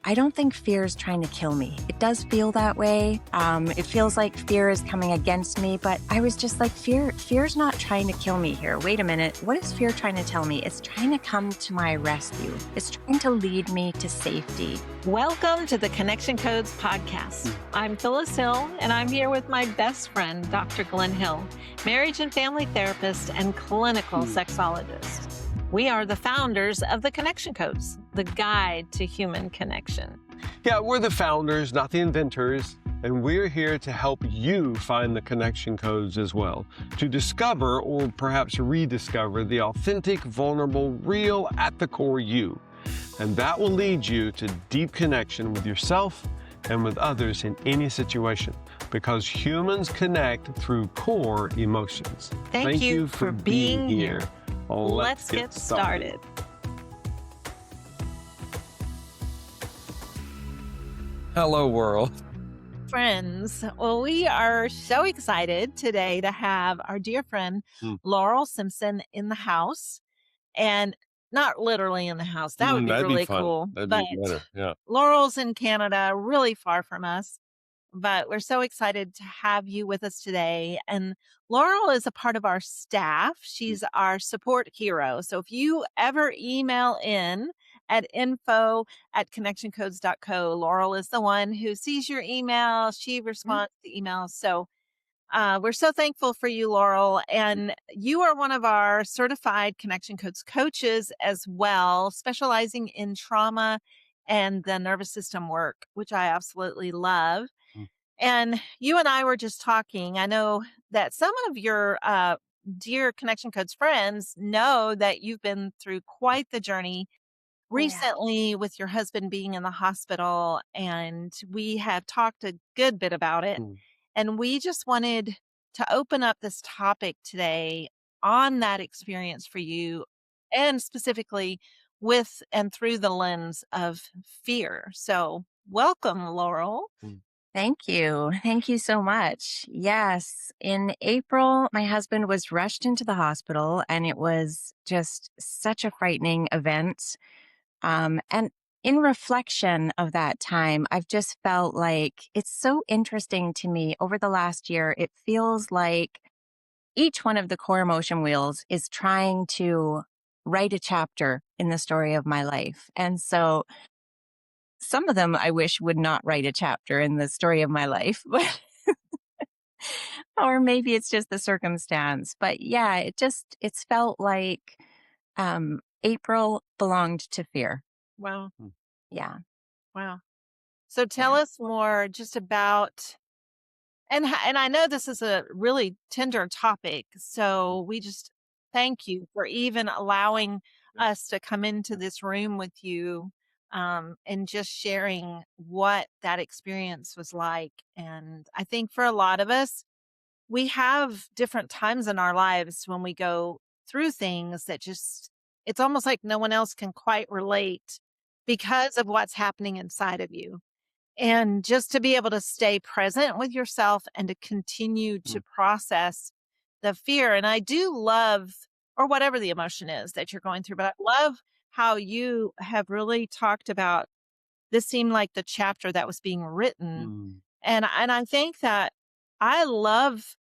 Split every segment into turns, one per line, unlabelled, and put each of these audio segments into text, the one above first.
I don't think fear is trying to kill me. It does feel that way. It feels like fear is coming against me, but I was just like, fear's not trying to kill me here. Wait a minute. What is fear trying to tell me? It's trying to come to my rescue. It's trying to lead me to safety.
Welcome to the Connection Codes podcast. I'm Phyllis Hill, and I'm here with my best friend, Dr. Glenn Hill, marriage and family therapist and clinical sexologist. We are the founders of the Connection Codes, the guide to human connection.
Yeah, we're the founders, not the inventors, and we're here to help you find the connection codes as well, to discover or perhaps rediscover the authentic, vulnerable, real, at the core you. And that will lead you to deep connection with yourself and with others in any situation, because humans connect through core emotions.
Thank you for being here. Let's get started.
Hello, world.
Friends, well, we are so excited today to have our dear friend Laurel Simpson in the house, and not literally in the house. That would be really cool.
That'd
but
be better. Yeah.
Laurel's in Canada, really far from us. But we're so excited to have you with us today. And Laurel is a part of our staff. She's our support hero. So if you ever email in at info@connectioncodes.co, Laurel is the one who sees your email. She responds to emails. So we're so thankful for you, Laurel. And you are one of our certified Connection Codes coaches as well, specializing in trauma and the nervous system work, which I absolutely love. And you and I were just talking. I know that some of your dear Connection Codes friends know that you've been through quite the journey recently with your husband being in the hospital. And we have talked a good bit about it. And we just wanted to open up this topic today on that experience for you, and specifically with and through the lens of fear. So welcome, Laurel.
Thank you. Thank you so much. Yes. In April, my husband was rushed into the hospital, and it was just such a frightening event. And in reflection of that time, I've just felt like it's so interesting to me over the last year. It feels like each one of the core emotion wheels is trying to write a chapter in the story of my life. And so some of them I wish would not write a chapter in the story of my life, but or maybe it's just the circumstance. But yeah, it's felt like April belonged to fear.
Wow.
Yeah.
Wow. So tell us more just about, and I know this is a really tender topic. So we just thank you for even allowing us to come into this room with you. And just sharing what that experience was like. And I think for a lot of us, we have different times in our lives when we go through things that just, it's almost like no one else can quite relate because of what's happening inside of you. And just to be able to stay present with yourself and to continue to process the fear. And I do love, or whatever the emotion is that you're going through, but I love how you have really talked about this. Seemed like the chapter that was being written. And I think that I love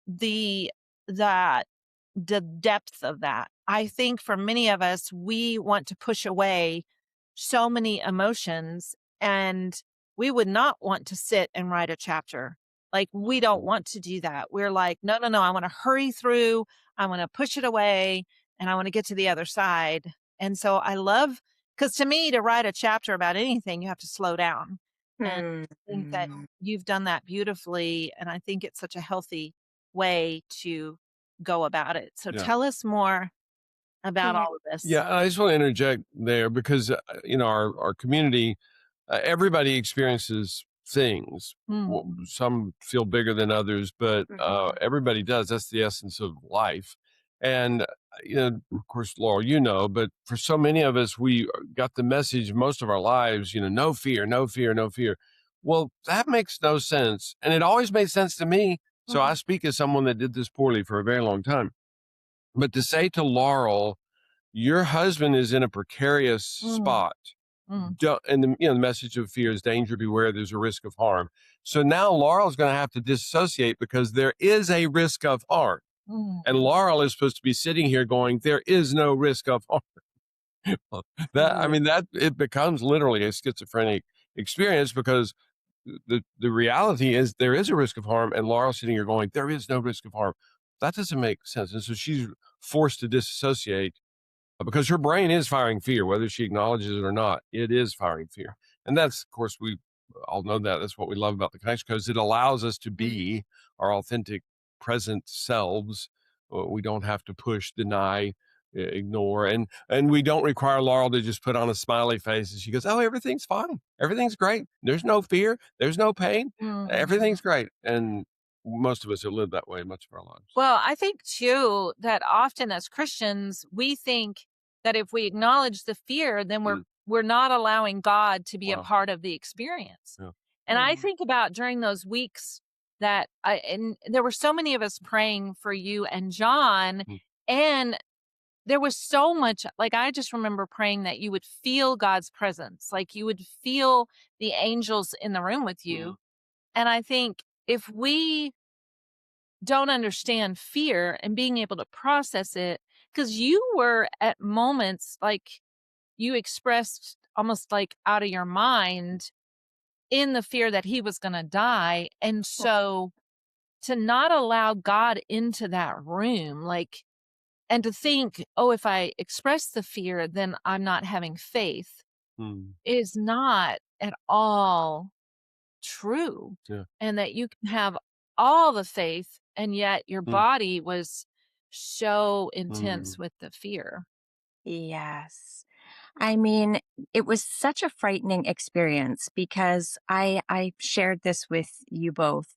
the depth of that. I think for many of us, we want to push away so many emotions, and we would not want to sit and write a chapter. Like, we don't want to do that. We're like, no, I want to hurry through. I want to push it away, and I want to get to the other side. And so I love, because to me, to write a chapter about anything, you have to slow down. And I think that you've done that beautifully. And I think it's such a healthy way to go about it. So tell us more about all of this.
Yeah, I just want to interject there because, our community, everybody experiences things. Some feel bigger than others, but everybody does. That's the essence of life. And, of course, Laurel, but for so many of us, we got the message most of our lives, no fear, no fear, no fear. Well, that makes no sense. And it always made sense to me. So I speak as someone that did this poorly for a very long time. But to say to Laurel, your husband is in a precarious spot. And the message of fear is danger, beware, there's a risk of harm. So now Laurel's going to have to disassociate because there is a risk of harm. And Laurel is supposed to be sitting here going, there is no risk of harm. That it becomes literally a schizophrenic experience because the reality is there is a risk of harm, and Laurel's sitting here going, there is no risk of harm. That doesn't make sense. And so she's forced to disassociate because her brain is firing fear, whether she acknowledges it or not. It is firing fear. And that's, of course, we all know that. That's what we love about the connection, because it allows us to be our authentic, present selves. We don't have to push, deny, ignore, and we don't require Laurel to just put on a smiley face and she goes, oh, everything's fine, everything's great, there's no fear, there's no pain, everything's great. And most of us have lived that way much of our lives.
Well, I think too that often as Christians we think that if we acknowledge the fear, then we're not allowing God to be a part of the experience. And I think about during those weeks that and there were so many of us praying for you and John, and there was so much, like, I just remember praying that you would feel God's presence, like you would feel the angels in the room with you. And I think if we don't understand fear and being able to process it, because you were at moments like you expressed almost like out of your mind in the fear that he was going to die. And so to not allow God into that room, like, and to think, oh, if I express the fear, then I'm not having faith, is not at all true. And that you can have all the faith, and yet your body was so intense with the fear.
Yes. I mean, it was such a frightening experience because I shared this with you both.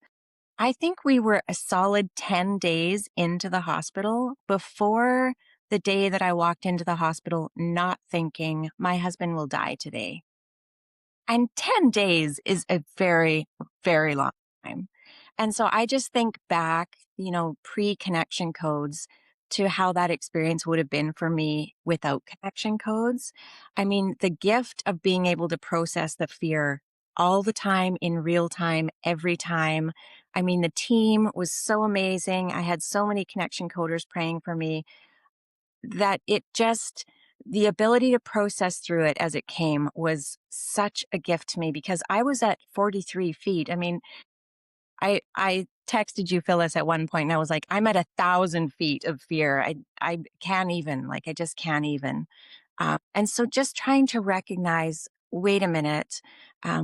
I think we were a solid 10 days into the hospital before the day that I walked into the hospital, not thinking my husband will die today. And 10 days is a very, very long time. And so I just think back, pre-connection codes, to how that experience would have been for me without connection codes. I mean, the gift of being able to process the fear all the time, in real time, every time. I mean, the team was so amazing. I had so many connection coders praying for me that the ability to process through it as it came was such a gift to me, because I was at 43 feet. I mean, I texted you, Phyllis, at one point, and I was like, I'm at 1,000 feet of fear. I can't even, like, I just can't even. And so just trying to recognize, wait a minute,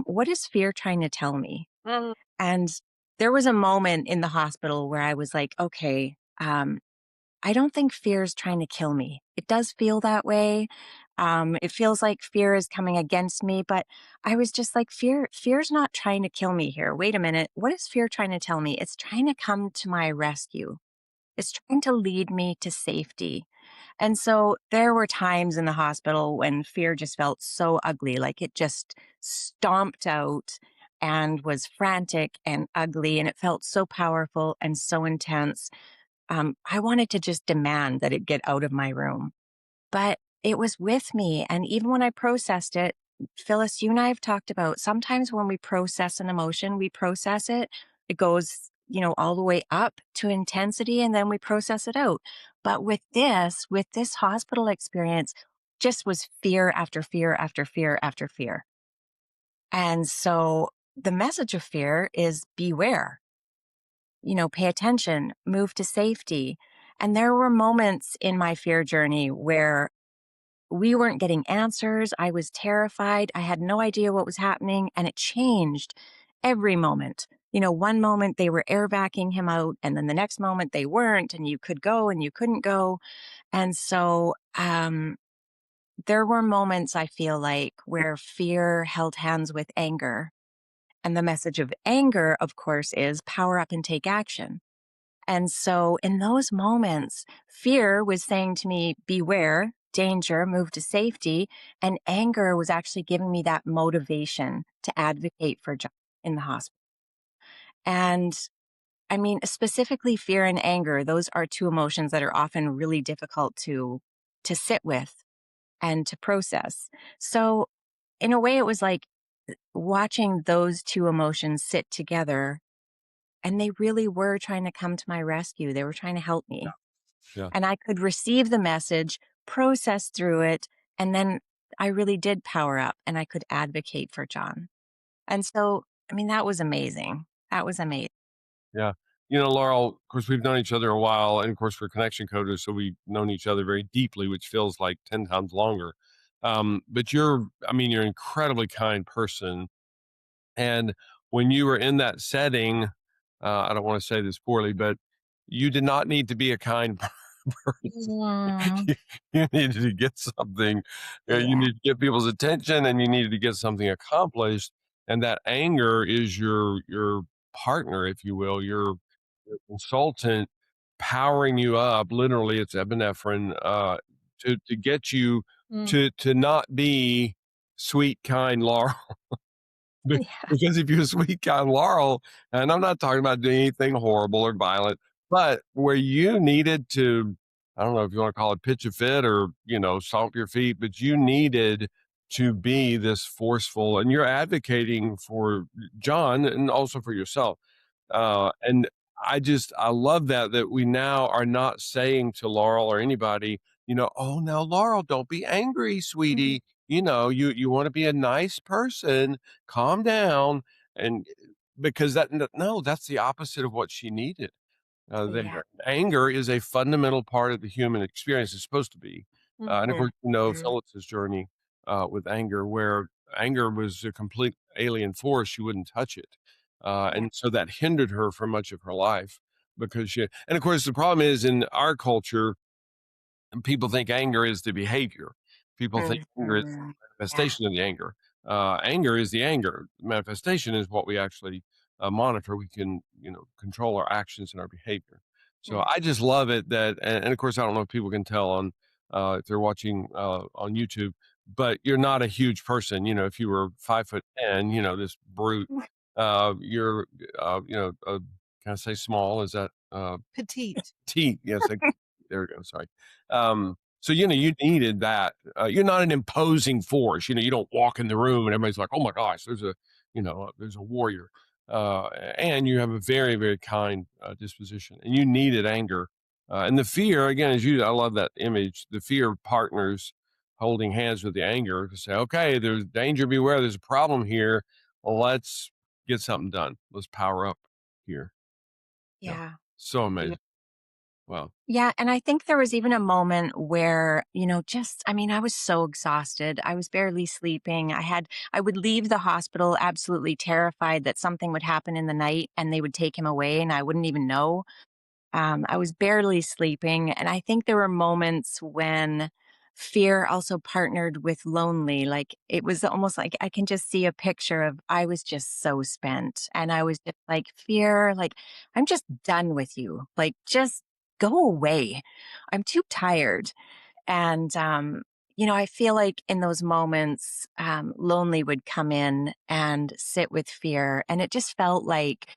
what is fear trying to tell me? And there was a moment in the hospital where I was like, okay, I don't think fear is trying to kill me. It does feel that way. It feels like fear is coming against me, but I was just like, fear's not trying to kill me here. Wait a minute. What is fear trying to tell me? It's trying to come to my rescue. It's trying to lead me to safety. And so there were times in the hospital when fear just felt so ugly, like it just stomped out and was frantic and ugly, and it felt so powerful and so intense. I wanted to just demand that it get out of my room, but it was with me. And even when I processed it, Phyllis, you and I have talked about sometimes when we process an emotion, we process it, it goes, all the way up to intensity, and then we process it out. But with this hospital experience, just was fear after fear after fear after fear. And so the message of fear is beware. Pay attention, move to safety. And there were moments in my fear journey where we weren't getting answers. I was terrified. I had no idea what was happening, and it changed every moment. One moment they were air vacuuming him out, and then the next moment they weren't, and you could go and you couldn't go. And so there were moments, I feel like, where fear held hands with anger. And the message of anger, of course, is power up and take action. And so in those moments, fear was saying to me, beware, danger, move to safety. And anger was actually giving me that motivation to advocate for John in the hospital. And I mean, specifically fear and anger, those are two emotions that are often really difficult to sit with and to process. So in a way, it was like watching those two emotions sit together, and they really were trying to come to my rescue. They were trying to help me.
Yeah.
And I could receive the message, process through it, and then I really did power up and I could advocate for John. And so, I mean, that was amazing. That was amazing.
Yeah. Laurel, of course, we've known each other a while, and of course, we're connection coders, so we've known each other very deeply, which feels like 10 times longer. But you're an incredibly kind person. And when you were in that setting, I don't want to say this poorly, but you did not need to be a kind person.
Mm,
You needed to get something, you
yeah.
need to get people's attention, and you needed to get something accomplished. And that anger is your partner, if you will, your consultant powering you up. Literally, it's epinephrine to get you
Mm.
to not be sweet, kind Laurel.
Yeah.
Because if you're sweet, kind Laurel, and I'm not talking about doing anything horrible or violent, but where you needed to, I don't know if you want to call it pitch a fit or, stomp your feet, but you needed to be this forceful, and you're advocating for John and also for yourself. And I love that we now are not saying to Laurel or anybody, oh, now Laurel, don't be angry,
Mhm.
sweetie. You want to be a nice person, calm down. And because no, that's the opposite of what she needed.
Yeah.
There. Anger is a fundamental part of the human experience. It's supposed to be. And of course,
Mhm.
Phyllis's journey with anger, where anger was a complete alien force. She wouldn't touch it.
Yeah.
And so that hindered her for much of her life and of course, the problem is in our culture, people think anger is the behavior. People think anger is
Mhm.
the
Yeah.
manifestation of the anger. Anger is the anger. Manifestation is what we actually monitor. We can, control our actions and our behavior. So
Mm.
I just love it and of course, I don't know if people can tell on if they're watching on YouTube, but you're not a huge person. If you were 5'10", this brute, you're, can I say small? Is that
Petite.
T, yes, there we go, sorry. So, you needed that. You're not an imposing force, you don't walk in the room and everybody's like, "Oh my gosh, there's a warrior." And you have a very, very kind, disposition, and you needed anger. And the fear, again, I love that image, the fear partners holding hands with the anger to say, "Okay, there's danger, beware, there's a problem here. Well, let's get something done. Let's power up here." Yeah,
Yeah.
so amazing. Wow.
Yeah, and I think there was even a moment where, I mean, I was so exhausted. I was barely sleeping. I would leave the hospital absolutely terrified that something would happen in the night and they would take him away and I wouldn't even know. I was barely sleeping. And I think there were moments when fear also partnered with lonely. Like it was almost like I can just see a picture of I was just so spent. And I was just like, fear, like, I'm just done with you. Like, just go away. I'm too tired. And, I feel like in those moments, lonely would come in and sit with fear. And it just felt like,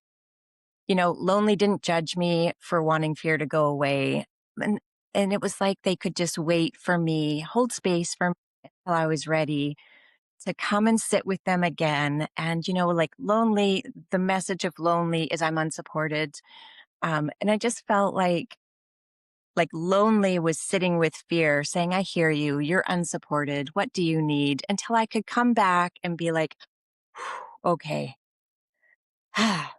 Lonely didn't judge me for wanting fear to go away. And and it was like they could just wait for me, hold space for me until I was ready to come and sit with them again. And, like lonely, the message of lonely is I'm unsupported. And I just felt like lonely was sitting with fear, saying, I hear you, you're unsupported. What do you need? Until I could come back and be like, okay,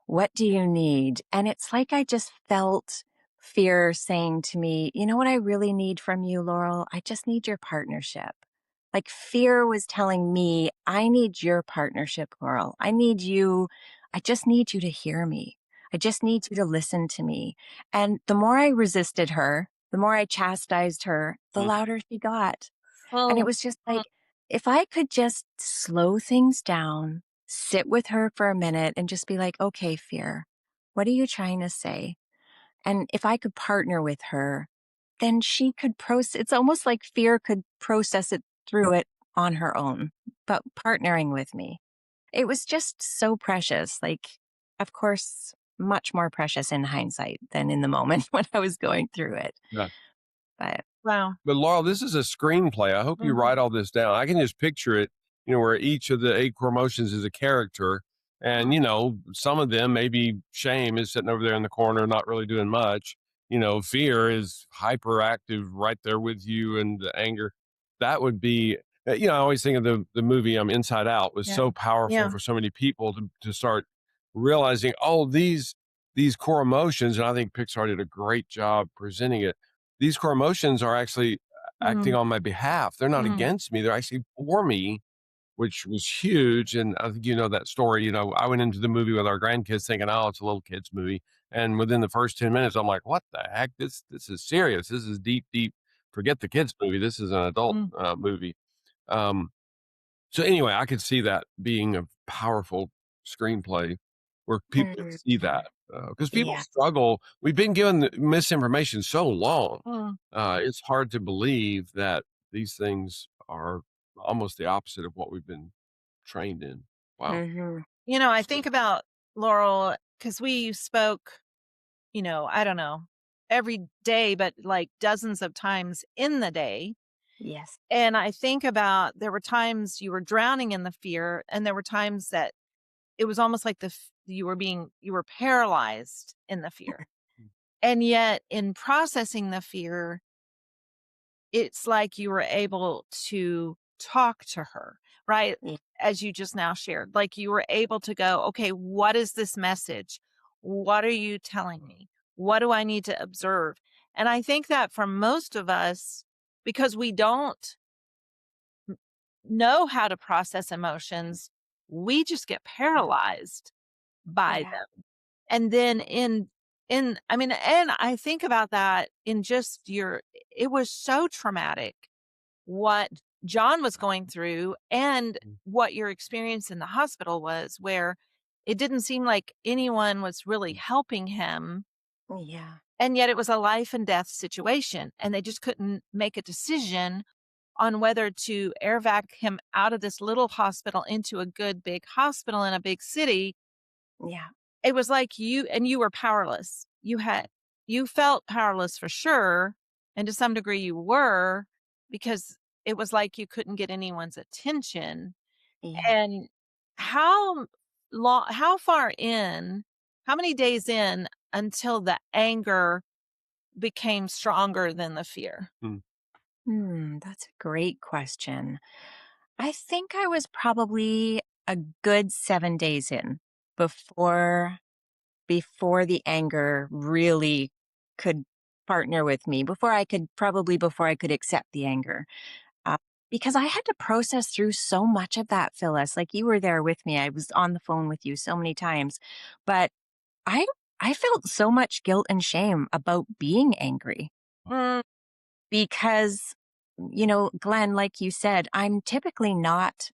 what do you need? And it's like I just felt fear saying to me, you know what I really need from you, Laurel? I just need your partnership. Like fear was telling me, I need your partnership, Laurel. I need you. I just need you to hear me. I just need you to listen to me. And the more I resisted her, the more I chastised her, the
Mm.
louder she got. And it
Oh,
was just like, if I could just slow things down, sit with her for a minute and just be like, okay, fear, what are you trying to say? And if I could partner with her, then she could process. It's almost like fear could process it through it on her own, but partnering with me. It was just so precious. Like, of course, much more precious in hindsight than in the moment when I was going through it.
Yeah.
But
wow.
But Laurel, this is a screenplay. I hope you
Mhm.
write all this down. I can just picture it. where each of the 8 core emotions is a character. And, some of them, maybe shame is sitting over there in the corner, not really doing much. Fear is hyperactive right there with you, and the anger. That would be, I always think of the movie Inside Out was so powerful
Yeah.
for so many people to start realizing, oh, these core emotions, and I think Pixar did a great job presenting it. These core emotions are actually acting on my behalf. They're not against me. They're actually for me, which was huge. And I think that story. I went into the movie with our grandkids thinking, oh, it's a little kids movie. And within the first 10 minutes, I'm like, what the heck? This is serious. This is deep, deep. Forget the kids movie. This is an adult movie. Um, so anyway, I could see that being a powerful screenplay where people
Mhm.
see that, because people
Yeah.
struggle. We've been given the misinformation so long.
Mm.
It's hard to believe that these things are almost the opposite of what we've been trained in. Wow.
Mhm.
I
So,
think about Laurel because we spoke, I don't know, every day, but like dozens of times in the day.
Yes.
And I think about there were times you were drowning in the fear, and there were times that it was almost like you were paralyzed in the fear. And yet in processing the fear, it's like you were able to talk to her, right?
Yeah.
As you just now shared, like you were able to go, okay, what is this message? What are you telling me? What do I need to observe? And I think that for most of us, because we don't know how to process emotions, we just get paralyzed by
Yeah.
them. And then I mean, and I think about that in just it was so traumatic what John was going through and what your experience in the hospital was, where it didn't seem like anyone was really helping him.
Yeah.
And yet it was a life and death situation. And they just couldn't make a decision on whether to air vac him out of this little hospital into a good big hospital in a big city.
Yeah.
It was like you were powerless. You felt powerless for sure, and to some degree you were, because it was like you couldn't get anyone's attention.
Yeah.
And how far in, how many days in until the anger became stronger than the fear?
mm,
That's a great question. I think I was probably a good 7 days in before before the anger really could partner with me, before I could accept the anger. Uh, because I had to process through so much of that, Phyllis. Like, you were there with me. I was on the phone with you so many times. But I I felt so much guilt and shame about being angry
Mm,
because, Glenn, like you said, I'm typically not,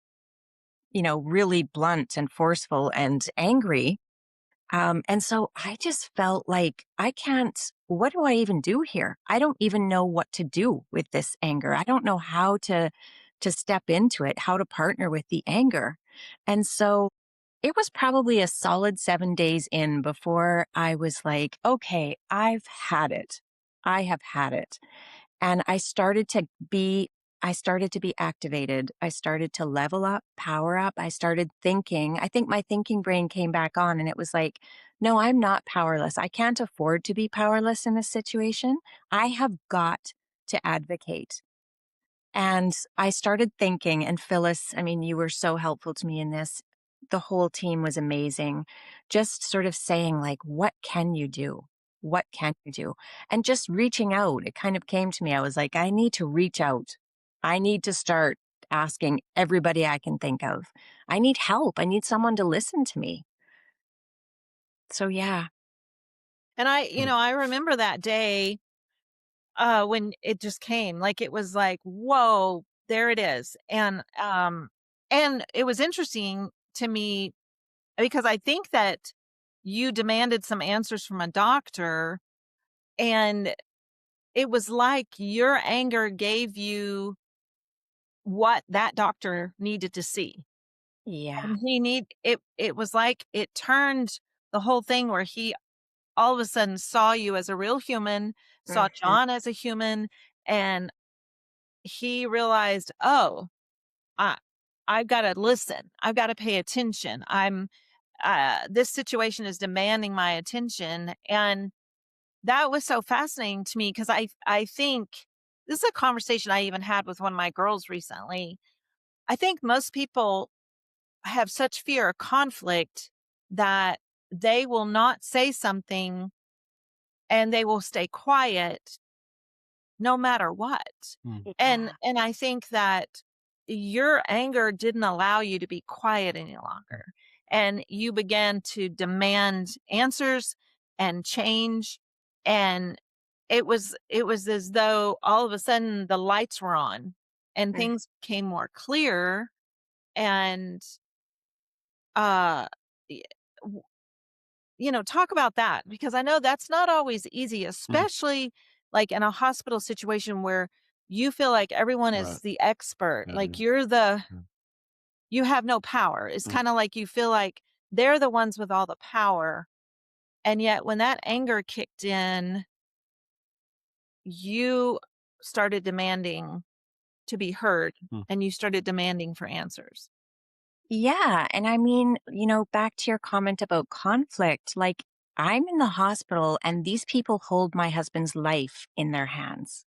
really blunt and forceful and angry. And so I just felt like what do I even do here? I don't even know what to do with this anger. I don't know how to step into it, how to partner with the anger. And so it was probably a solid 7 days in before I was like, okay, I've had it. I have had it. And I started to be activated. I started to level up, power up. I started thinking. I think my thinking brain came back on and it was like, no, I'm not powerless. I can't afford to be powerless in this situation. I have got to advocate. And I started thinking, and Phyllis, I mean, you were so helpful to me in this. The whole team was amazing. Just sort of saying, like, what can you do? What can you do? And just reaching out. It kind of came to me. I was like, I need to reach out. I need to start asking everybody I can think of. I need help. I need someone to listen to me. So, yeah.
and
mm,
I remember that day when it just came, like it was like, whoa, there it is. And it was interesting to me because I think that you demanded some answers from a doctor, and it was like your anger gave you what that doctor needed to see.
Yeah.
And it was like it turned the whole thing where he all of a sudden saw you as a real human, saw
Mhm.
John as a human, and he realized, "Oh, I I've got to listen. I've got to pay attention. This situation is demanding my attention. And that was so fascinating to me because I think this is a conversation I even had with one of my girls recently. I think most people have such fear of conflict that they will not say something and they will stay quiet no matter what.
Yeah.
And I think that your anger didn't allow you to be quiet any longer. And you began to demand answers and change. And it was as though all of a sudden the lights were on and
Mm.
things became more clear. And uh y- w- talk about that, because I know that's not always easy,
Mm.
especially like in a hospital situation where you feel like everyone
Right.
is the expert,
Yeah.
like
Yeah.
you have no power. It's
Mm.
kind of like you feel like they're the ones with all the power. And yet when that anger kicked in, you started demanding to be heard,
Mm.
and you started demanding for answers.
Yeah. And I mean, back to your comment about conflict, like I'm in the hospital and these people hold my husband's life in their hands.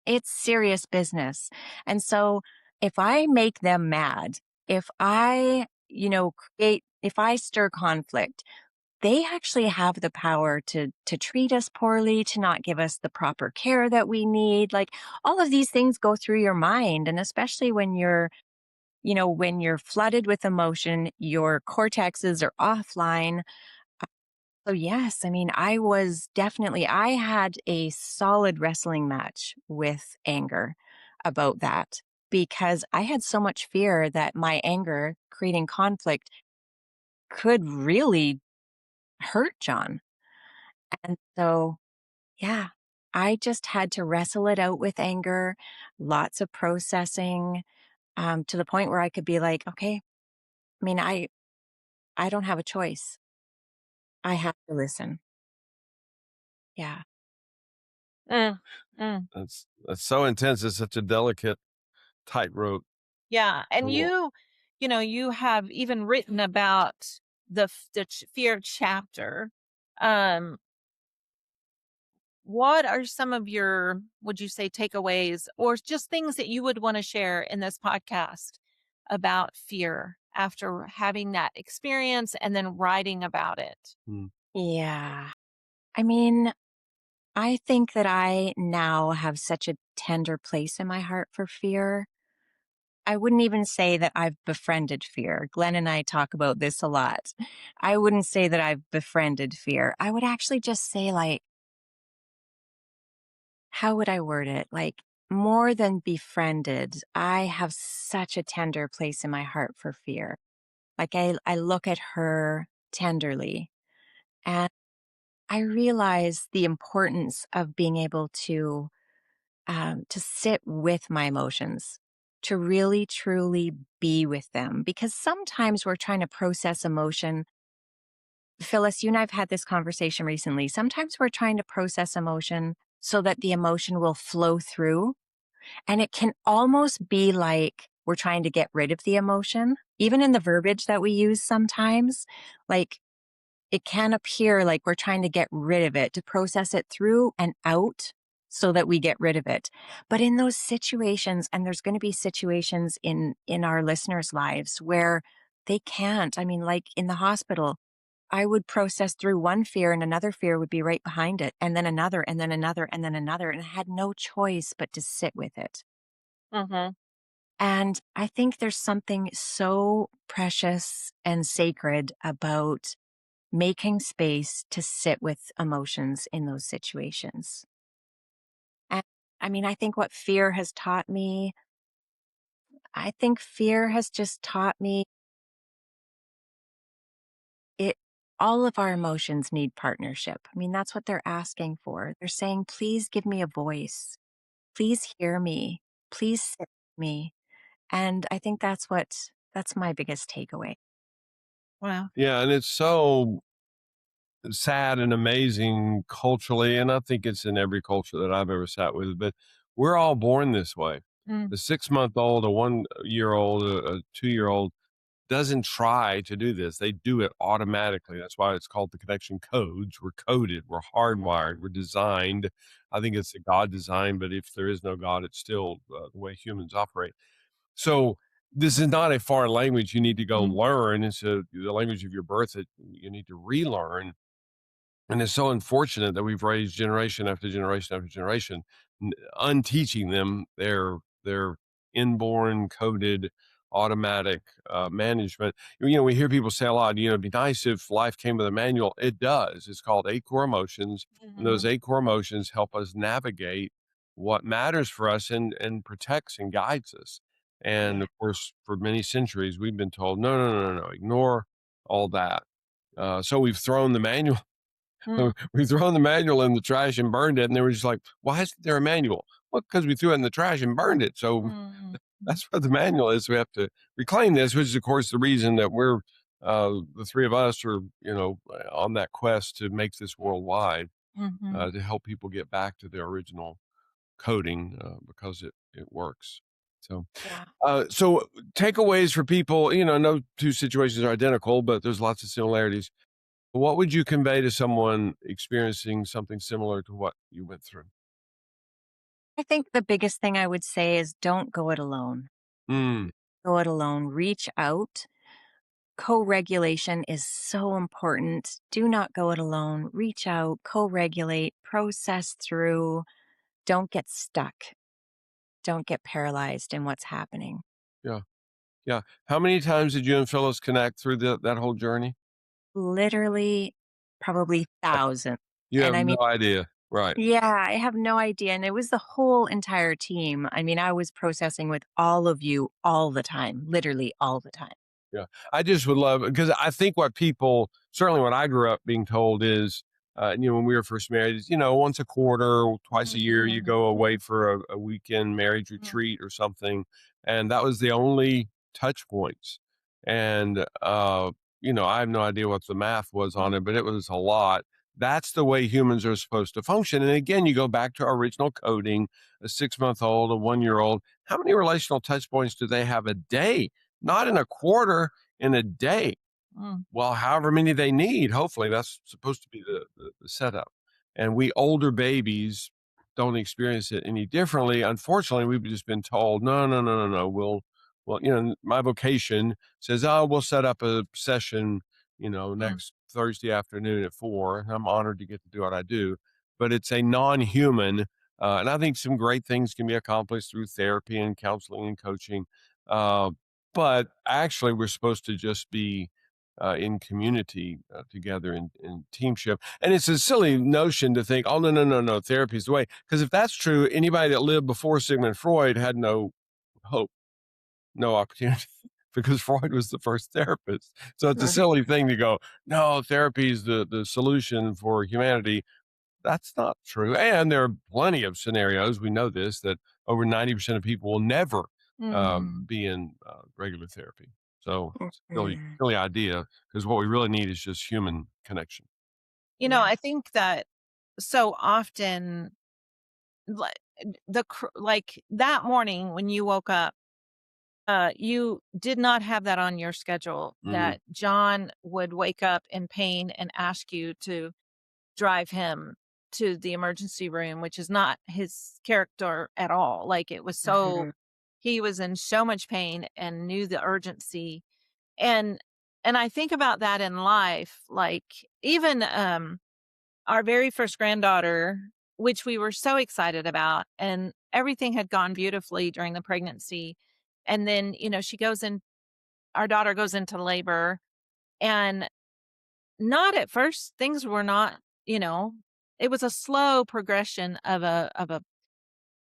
It's serious business. And so if I make them mad, if I, if I stir conflict, they actually have the power to treat us poorly, to not give us the proper care that we need. Like all of these things go through your mind. And especially when you're flooded with emotion, your cortexes are offline. So yes, I mean, I had a solid wrestling match with anger about that because I had so much fear that my anger creating conflict could really hurt John. And so, yeah, I just had to wrestle it out with anger, lots of processing, to the point where I could be like, okay, I mean, I don't have a choice. I have to listen. Yeah.
Mm, mm.
That's so intense. It's such a delicate tightrope
Yeah,
to
and
walk.
you have even written about the fear chapter. Um, what are some of your, would you say, takeaways or just things that you would want to share in this podcast about fear after having that experience and then writing about it?
Mm.
Yeah. I mean, I think that I now have such a tender place in my heart for fear. I wouldn't even say that I've befriended fear. Glenn and I talk about this a lot. I wouldn't say that I've befriended fear. I would actually just say, like, how would I word it? Like, more than befriended, I have such a tender place in my heart for fear. Like, I look at her tenderly and I realize the importance of being able to sit with my emotions, to really truly be with them. Because sometimes we're trying to process emotion. Phyllis, you and I've had this conversation recently. Sometimes we're trying to process emotion so that the emotion will flow through. And it can almost be like we're trying to get rid of the emotion, even in the verbiage that we use sometimes. Like it can appear like we're trying to get rid of it, to process it through and out so that we get rid of it. But in those situations, and there's going to be situations in our listeners' lives where they can't. I mean, like in the hospital, I would process through one fear and another fear would be right behind it, and then another, and then another, and then another. And I had no choice but to sit with it.
Mhm.
And I think there's something so precious and sacred about making space to sit with emotions in those situations. And I mean, I think what fear has taught me, I think fear has just taught me it all of our emotions need partnership. I mean, that's what they're asking for. They're saying, please give me a voice. Please hear me. Please sit with me. And I think that's my biggest takeaway.
Wow.
Yeah, and it's so sad and amazing culturally, and I think it's in every culture that I've ever sat with, but we're all born this way.
Mm.
The 6 month old, a 1 year old, a 2 year old doesn't try to do this. They do it automatically. That's why it's called the connection codes. We're coded, we're hardwired, we're designed. I think it's a God design, but if there is no God, it's still the way humans operate. So this is not a foreign language you need to go
Mm.
learn. It's the language of your birth that you need to relearn. And it's so unfortunate that we've raised generation after generation after generation, unteaching them their inborn coded automatic management. We hear people say a lot, it'd be nice if life came with a manual. It does. It's called 8 core emotions. And those
Mhm.
8 core emotions help us navigate what matters for us and protects and guides us. And
Yeah.
of course, for many centuries, we've been told, no, no, no, no, no, ignore all that. So we've thrown the manual
Mm.
we thrown the manual in the trash and burned it, and they were just like, "Why isn't there a manual?" Well, because we threw it in the trash and burned it. So
Mhm.
that's what the manual is. We have to reclaim this, which is, of course, the reason that we're the three of us are, on that quest to make this worldwide,
Mhm.
to help people get back to their original coding because it works. So,
Yeah.
so takeaways for people. No two situations are identical, but there's lots of similarities. What would you convey to someone experiencing something similar to what you went through?
I think the biggest thing I would say is don't go it alone.
Mm,
Go it alone. Reach out. Co regulation is so important. Do not go it alone. Reach out, co regulate, process through. Don't get stuck. Don't get paralyzed in what's happening.
yeah, yeah. How many times did you and Phyllis connect through that whole journey?
Literally, probably thousands.
You
And
have
I
no
mean,
idea, right?
yeah, I have no idea. And it was the whole entire team. I mean, I was processing with all of you all the time, literally all the time.
Yeah. I just would love because I think what people certainly what I grew up being told is, when we were first married, is, once a quarter, twice a year, you
Mhm.
go away for a weekend marriage
Mhm.
retreat or something. And that was the only touch points. And, I have no idea what the math was on
Mhm.
it, but it was a lot. That's the way humans are supposed to function. And again, you go back to our original coding, a 6 month old, a 1 year old. How many relational touch points do they have a day? Not in a quarter, in a day.
Mm.
Well, however many they need, hopefully that's supposed to be the setup. And we older babies don't experience it any differently. Unfortunately, we've just been told, no, no, no, no, no. Well, my vocation says, oh, we'll set up a session,
Mm.
next Thursday afternoon at 4. And I'm honored to get to do what I do, but it's a non-human. And I think some great things can be accomplished through therapy and counseling and coaching. Uh, but actually, we're supposed to just be in community together in teamship. And it's a silly notion to think, oh, no, no, no, no, therapy is the way. Because if that's true, anybody that lived before Sigmund Freud had no hope, no opportunity. Because Freud was the first therapist. So it's a
Mhm.
silly thing to go, no, therapy is the solution for humanity. That's not true. And there are plenty of scenarios, we know this, that over 90% of people will never
Mhm.
be in regular therapy. So it's a silly,
Mhm.
silly idea because what we really need is just human connection.
Yeah.
I think that so often, like like that morning when you woke up, you did not have that on your schedule.
Hmm.
That John would wake up in pain and ask you to drive him to the emergency room, which is not his character at all. Like it was so
Mhm.
he was in so much pain and knew the urgency. And and I think about that in life, like even our very first granddaughter, which we were so excited about, and everything had gone beautifully during the pregnancy. And then, she goes in our daughter goes into labor, and not at first, things were not, you know, it was a slow progression of a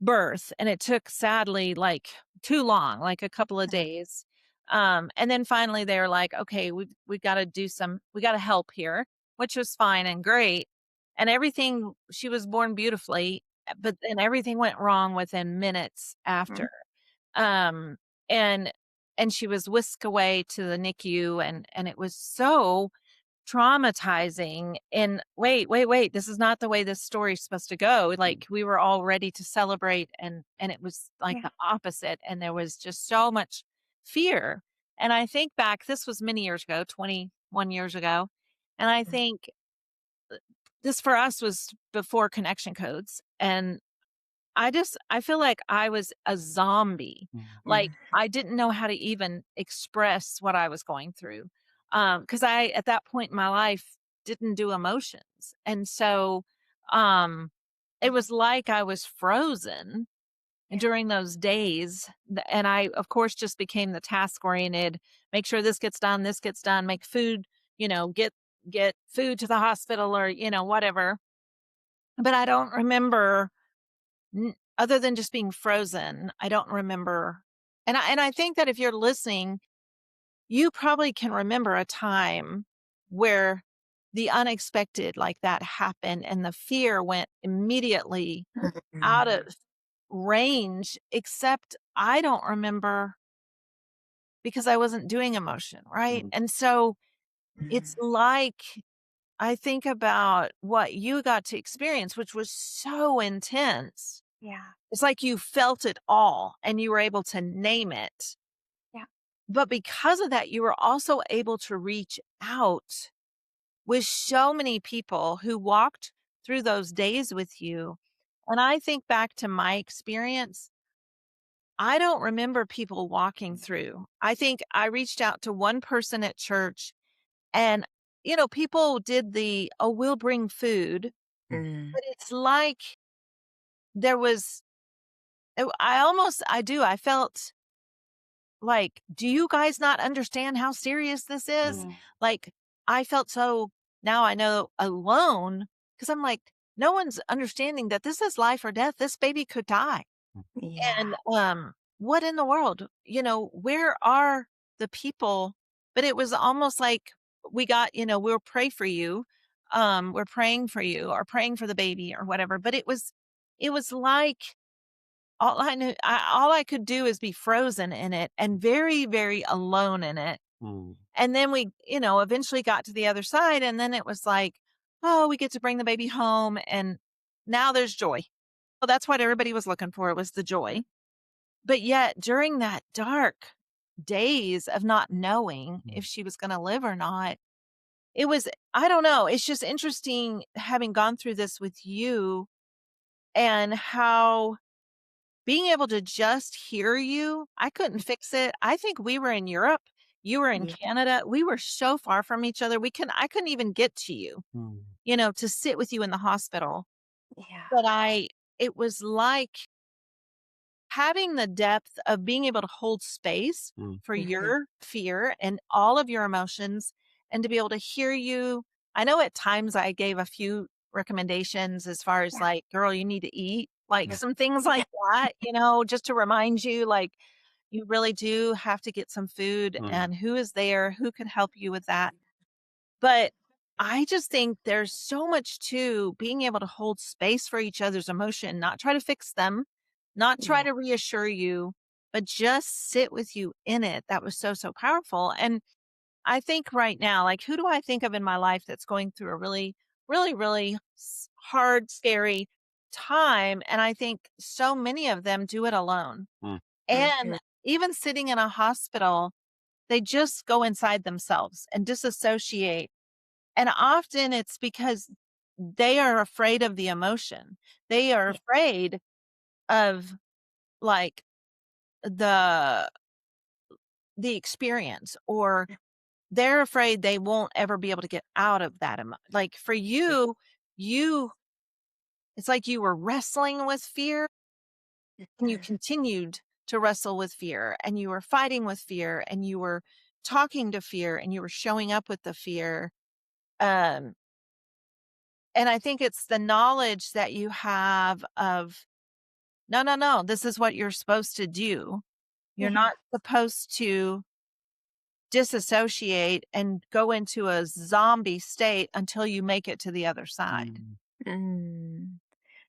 birth, and it took, sadly, like, too long, like a couple of days. And then finally they were like, "Okay, we gotta help here," which was fine and great. And everything she was born beautifully, but then everything went wrong within minutes
Mhm.
after. Um, and and she was whisked away to the NICU, and it was so traumatizing. And wait, this is not the way this story's supposed to go. Like, we were all ready to celebrate, and it was like
Yeah.
the opposite. And there was just so much fear. And I think back, this was many years ago, 21 years ago. And I think this for us was before connection codes. And I feel like I was a zombie. Like,
Mm.
I didn't know how to even express what I was going through. Because I, at that point in my life, didn't do emotions. And so, um, it was like I was frozen
Yeah.
during those days. And I, of course, just became the task oriented, make sure this gets done, make food, get food to the hospital, or, whatever. But I don't remember, other than just being frozen, I don't remember. And I think that if you're listening, you probably can remember a time where the unexpected like that happened and the fear went immediately out of
Mm.
range, except I don't remember because I wasn't doing emotion, right?
Mm.
And so it's
Mm.
like, I think about what you got to experience, which was so intense.
Yeah.
It's like you felt it all and you were able to name it.
Yeah.
But because of that, you were also able to reach out with so many people who walked through those days with you. And I think back to my experience, I don't remember people walking through. I think I reached out to one person at church, and, people did oh, we'll bring food,
Mm.
but it's like there was, I do. I felt like, "Do you guys not understand how serious this is?"
Mm.
Like, I felt so, now I know, alone, because 'cause I'm like, "No one's understanding that this is life or death. This baby could die."
Yeah.
And, what in the world? Where are the people? But it was almost like we got, "We'll pray for you. We're praying for you," or praying for the baby or whatever. But it was like all I could do is be frozen in it and very, very alone in it.
Mm.
And then we, eventually got to the other side, and then it was like, "Oh, we get to bring the baby home, and now there's joy." Well, that's what everybody was looking for, it was the joy. But yet, during that dark days of not knowing if
Mm.
she was gonna live or not, it was, I don't know, it's just interesting having gone through this with you, and how being able to just hear you, I couldn't fix it. I think we were in Europe, you were in
Yeah.
Canada, we were so far from each other, I couldn't even get to you,
Mm.
to sit with you in the hospital.
Yeah.
But it was like having the depth of being able to hold space
Mm.
for
Mhm.
your fear and all of your emotions, and to be able to hear you. I know at times I gave a few recommendations as far as
Yeah.
like, "Girl, you need to eat," like
Yeah.
some things like that, just to remind you, like, you really do have to get some food,
Mm.
and who is there, who can help you with that. But I just think there's so much to being able to hold space for each other's emotion, not try to fix them, not try
Yeah.
to reassure you, but just sit with you in it. That was so, so powerful. And I think right now, like, who do I think of in my life that's going through a really, really, really hard, scary time? And I think so many of them do it alone.
Mm.
And
Mhm.
even sitting in a hospital, they just go inside themselves and disassociate, and often it's because they are afraid of the emotion. They are
Yeah.
afraid of, like, the the experience, or they're afraid they won't ever be able to get out of that like, for you it's like you were wrestling with fear, and you
Mhm.
continued to wrestle with fear, and you were fighting with fear, and you were talking to fear, and you were showing up with the fear. um And I think it's the knowledge that you have of, "No, no, no, this is what you're supposed to do. You're
Yeah.
not supposed to disassociate and go into a zombie state until you make it to the other side."
Mm.
Mm.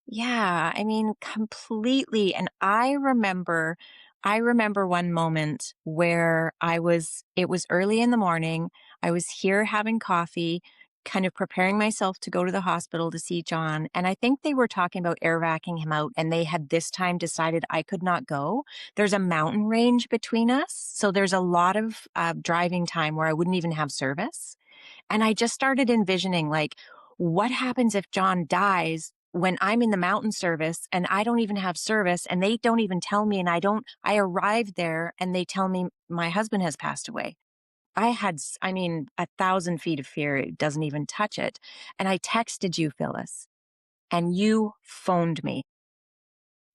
Yeah, I mean, completely. And I remember one moment where it was early in the morning. I was here having coffee, kind of preparing myself to go to the hospital to see John. And I think they were talking about air vacuuming him out, and they had this time decided I could not go. There's a mountain range between us. So there's a lot of driving time where I wouldn't even have service. And I just started envisioning, like, what happens if John dies when I'm in the mountain service and I don't even have service and they don't even tell me, and I arrived there and they tell me my husband has passed away. I mean, 1,000 feet of fear. It doesn't even touch it. And I texted you, Phyllis, and you phoned me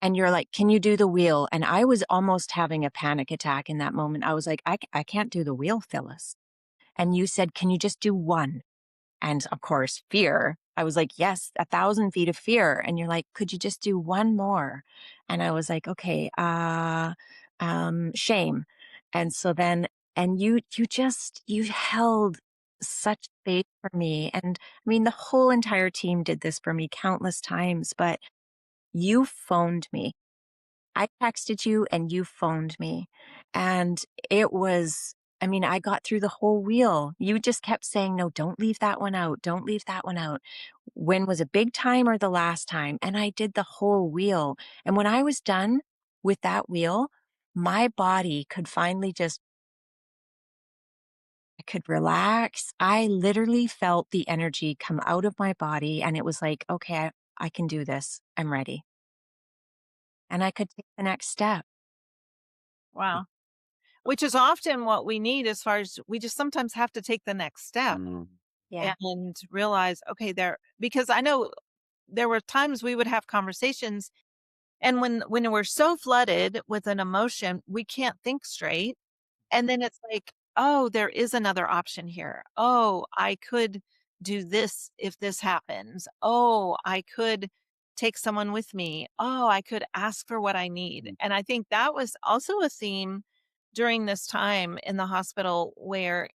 and you're like, can you do the wheel? And I was almost having a panic attack in that moment. I was like, I can't do the wheel, Phyllis. And you said, can you just do one? And of course, fear. I was like, yes, 1,000 feet of fear. And you're like, could you just do one more? And I was like, okay, shame. And so then, and you held such space for me. And I mean, the whole entire team did this for me countless times, but you phoned me. I texted you and you phoned me. And it was, I mean, I got through the whole wheel. You just kept saying, no, don't leave that one out. Don't leave that one out. When was a big time or the last time? And I did the whole wheel. And when I was done with that wheel, my body could finally just, I could relax. I literally felt the energy come out of my body. And it was like, okay, I can do this. I'm ready. And I could take the next step.
Wow. Which is often what we need as far as we just sometimes have to take the next step
Mm.
Yeah.
and realize, okay, because I know there were times we would have conversations and when we're so flooded with an emotion, we can't think straight. And then it's like, oh, there is another option here. Oh, I could do this if this happens. Oh, I could take someone with me. Oh, I could ask for what I need. And I think that was also a theme during this time in the hospital where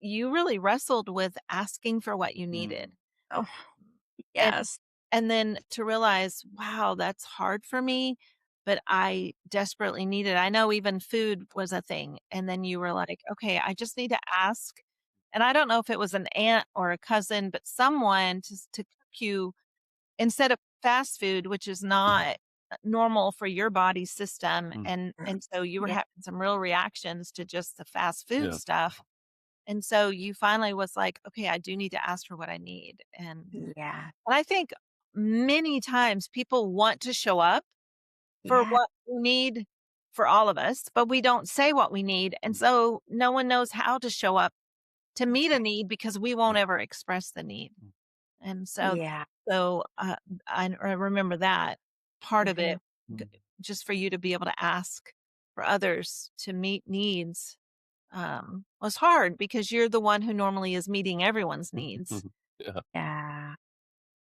you really wrestled with asking for what you needed.
Oh,
And
yes.
and then to realize, wow, that's hard for me, but I desperately need it. I know even food was a thing. And then you were like, okay, I just need to ask. And I don't know if it was an aunt or a cousin, but someone to cook you instead of fast food, which is not normal for your body system.
Mm.
And so you were
Yeah.
having some real reactions to just the fast food
Yeah.
stuff. And so you finally was like, okay, I do need to ask for what I need.
Yeah.
And I think many times people want to show up for
Yeah.
what we need for all of us, but we don't say what we need. And so no one knows how to show up to
That's
meet a
right.
need because we won't ever express the need. And
Yeah.
so I remember that part of it,
Mhm.
g- just for you to be able to ask for others to meet needs was hard because you're the one who normally is meeting everyone's needs.
Yeah.
Yeah.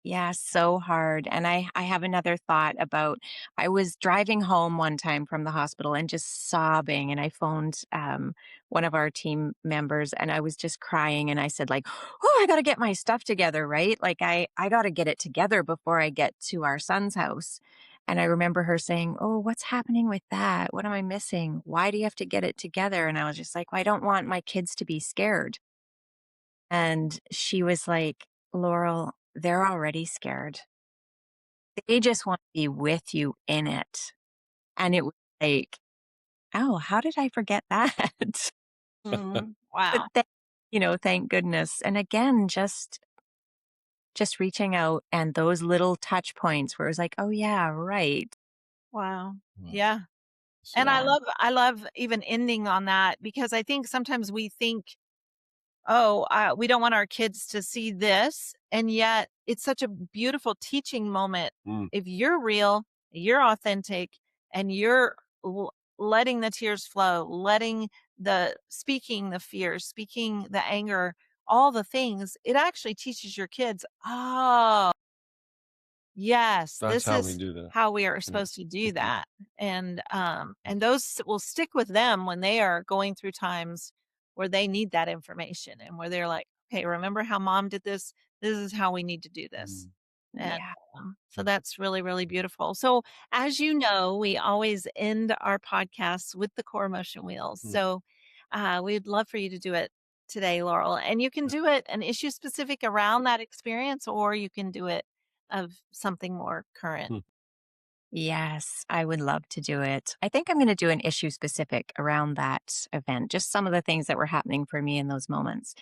Yeah, so hard. And I have another thought about I was driving home one time from the hospital and just sobbing, and I phoned one of our team members and I was just crying and I said like, "Oh, I got to get my stuff together, right? Like I got to get it together before I get to our son's house." And I remember her saying, "Oh, what's happening with that? What am I missing? Why do you have to get it together?" And I was just like, "Well, I don't want my kids to be scared." And she was like, "Laurel, they're already scared. They just want to be with you in it." And it was like, "Oh, how did I forget that?"
Mhm.
But
Wow.
thank goodness. And again, just reaching out and those little touch points where it was like, "Oh yeah, right."
Wow.
Wow.
Yeah. And
Yeah.
I love even ending on that because I think sometimes we think, "Oh, we don't want our kids to see this," and yet it's such a beautiful teaching moment.
Mm.
If you're real, you're authentic, and you're letting the tears flow, letting speaking the fear, speaking the anger, all the things, it actually teaches your kids, "Oh, yes,
That's
this
how we
is
do that.
how we are
Yeah.
supposed to do that." And those will stick with them when they are going through times where they need that information and where they're like, "Okay, remember how mom did this? This is how we need to do this."
Mm.
And
Yeah.
so that's really, really beautiful. So, as you know, we always end our podcasts with the core emotion wheels.
Mm.
So, we'd love for you to do it today, Laurel. And you can do it an issue specific around that experience, or you can do it of something more current.
Hmm.
Yes, I would love to do it. I think I'm going to do an issue specific around that event, just some of the things that were happening for me in those moments.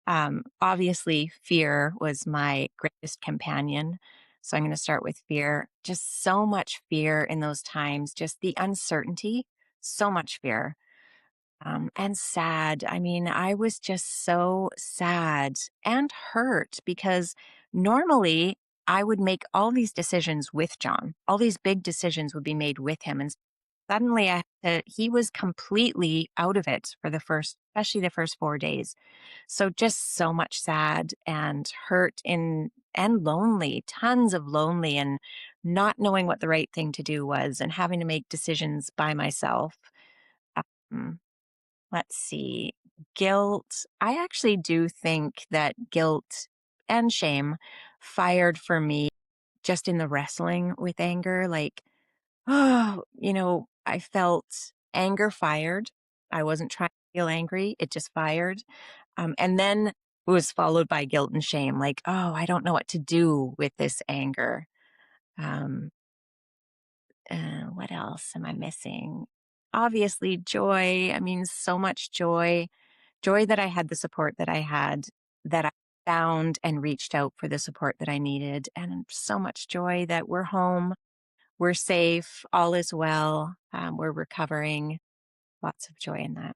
Obviously, fear was my greatest companion. So I'm going to start with fear. Just so much fear in those times, just the uncertainty, so much fear. And sad. I mean, I was just so sad and hurt because normally I would make all these decisions with John. All these big decisions would be made with him. And suddenly he was completely out of it for especially the first 4 days. So just so much sad and hurt and lonely, tons of lonely and not knowing what the right thing to do was and having to make decisions by myself. Um, Let's see. Guilt. I actually do think that guilt and shame fired for me just in the wrestling with anger. Like, oh, I felt anger fired. I wasn't trying to feel angry, it just fired. And then it was followed by guilt and shame. Like, oh, I don't know what to do with this anger. Um, what else am I missing? Obviously, joy. I mean, so much joy. Joy that I had the support that I had, that I found and reached out for the support that I needed, and so much joy that we're home, we're safe, all is well, we're recovering. Lots of joy in that.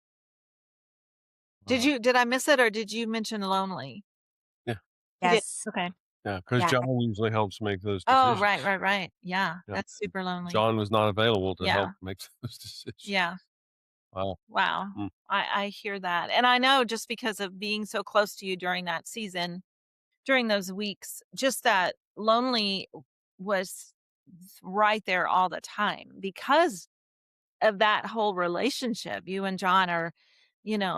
Wow.
Did I miss it, or did you mention lonely?
Yeah.
You did.
Yes.
Okay.
Yeah. Because
Yeah.
John usually helps make those
Oh,
decisions.
right, right, right. Yeah,
Yeah.
that's super lonely.
John was not available to
Yeah,
help make those decisions.
yeah.
Wow.
Wow.
Mm.
I hear that. And I know just because of being so close to you during that season, during those weeks, just that lonely was right there all the time because of that whole relationship. You and John are,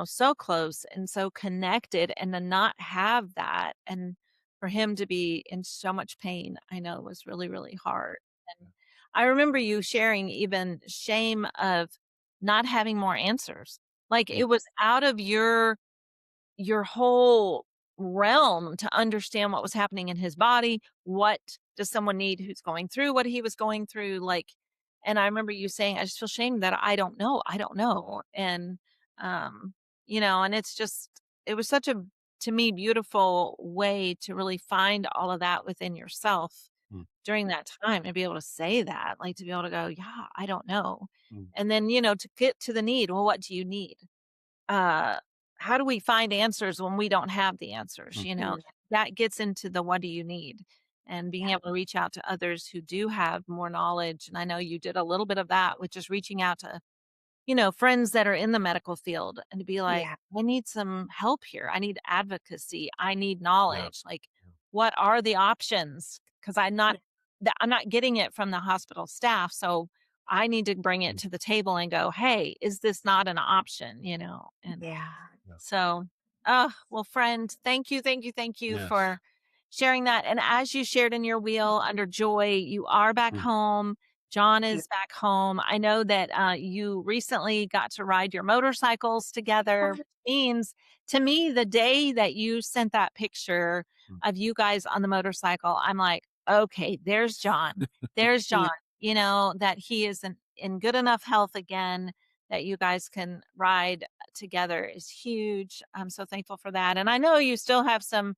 so close and so connected, and to not have that, and for him to be in so much pain, I know was really, really hard. And I remember you sharing even shame of not having more answers. Like
Mm.
it was out of your whole realm to understand what was happening in his body. What does someone need who's going through what he was going through? Like, and I remember you saying, I just feel shame that I don't know. I don't know. And, um, and it was such a, to me, beautiful way to really find all of that within yourself
Mm.
during that time and be able to say that, like to be able to go, yeah, I don't know.
Mm.
And then, to get to the need, well, what do you need? uh how do we find answers when we don't have the answers,
Mm.
that gets into the what do you need, and being
Yeah.
able to reach out to others who do have more knowledge. And I know you did a little bit of that with just reaching out to friends that are in the medical field, and to be like,
Yeah.
I need some help here. I need advocacy. I need
Yeah.
knowledge. Like, what are the options? Because I'm not getting it from the hospital staff. So I need to bring it
Mm.
to the table and go, hey, is this not an option? And
Yeah.
Yeah.
so, well, friend, thank you
Yes.
for sharing that. And as you shared in your wheel under joy, you are back
Mm.
home. John
Yeah.
is back home. I know that you recently got to ride your motorcycles together, which means to me, the day that you sent that picture
Mm.
of you guys on the motorcycle, I'm like, okay, there's John. There's
Yeah.
John, that he is in good enough health again, that you guys can ride together is huge. I'm so thankful for that. And I know you still have some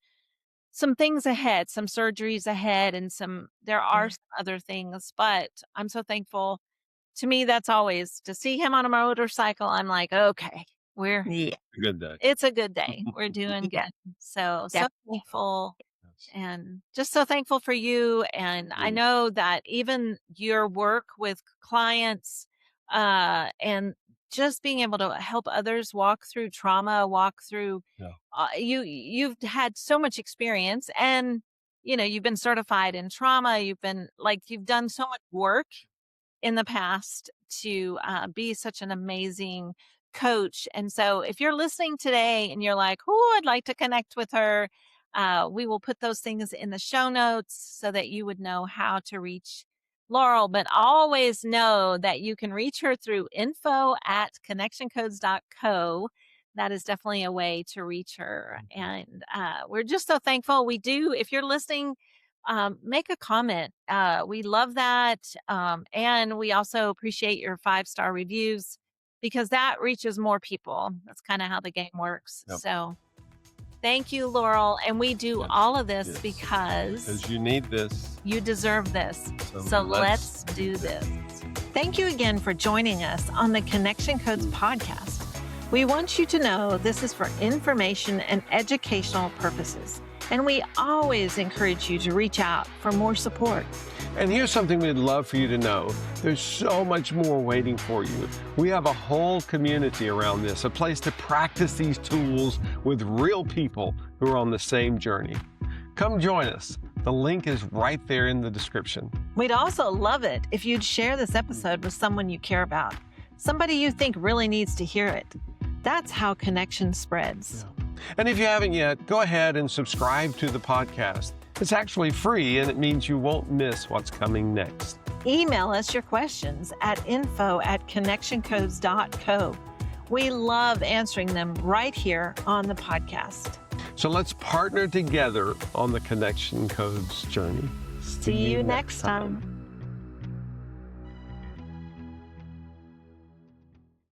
things ahead, some surgeries ahead, and there are
Yeah.
some other things, but I'm so thankful. To me, that's always to see him on a motorcycle. I'm like, okay,
Yeah.
Good day.
it's a good day. We're doing
Yeah.
good. So
Definitely.
thankful,
Yes.
and just so thankful for you. And I
Mm.
know that even your work with clients, and just being able to help others walk through trauma, walk through,
Yeah.
you've had so much experience, and you've been certified in trauma. You've done so much work in the past to be such an amazing coach. And so if you're listening today and you're like, oh, I'd like to connect with her, we will put those things in the show notes so that you would know how to reach Laurel. But always know that you can reach her through info@connectioncodes.co. that is definitely a way to reach her. And we're just so thankful. We do, if you're listening, make a comment. We love that. And we also appreciate your 5-star reviews because that reaches more people. That's kind of how the game works.
Yep.
So thank you, Laurel. And we do all of this because
you need this.
You deserve this. So let's do this. Thank you again for joining us on the Connection Codes podcast. We want you to know this is for information and educational purposes. And we always encourage you to reach out for more support.
And here's something we'd love for you to know. There's so much more waiting for you. We have a whole community around this, a place to practice these tools with real people who are on the same journey. Come join us. The link is right there in the description.
We'd also love it if you'd share this episode with someone you care about, somebody you think really needs to hear it. That's how connection spreads.
Yeah. And if you haven't yet, go ahead and subscribe to the podcast. It's actually free, and it means you won't miss what's coming next.
Email us your questions at info@connectioncodes.co. We love answering them right here on the podcast.
So let's partner together on the Connection Codes journey.
See you next time.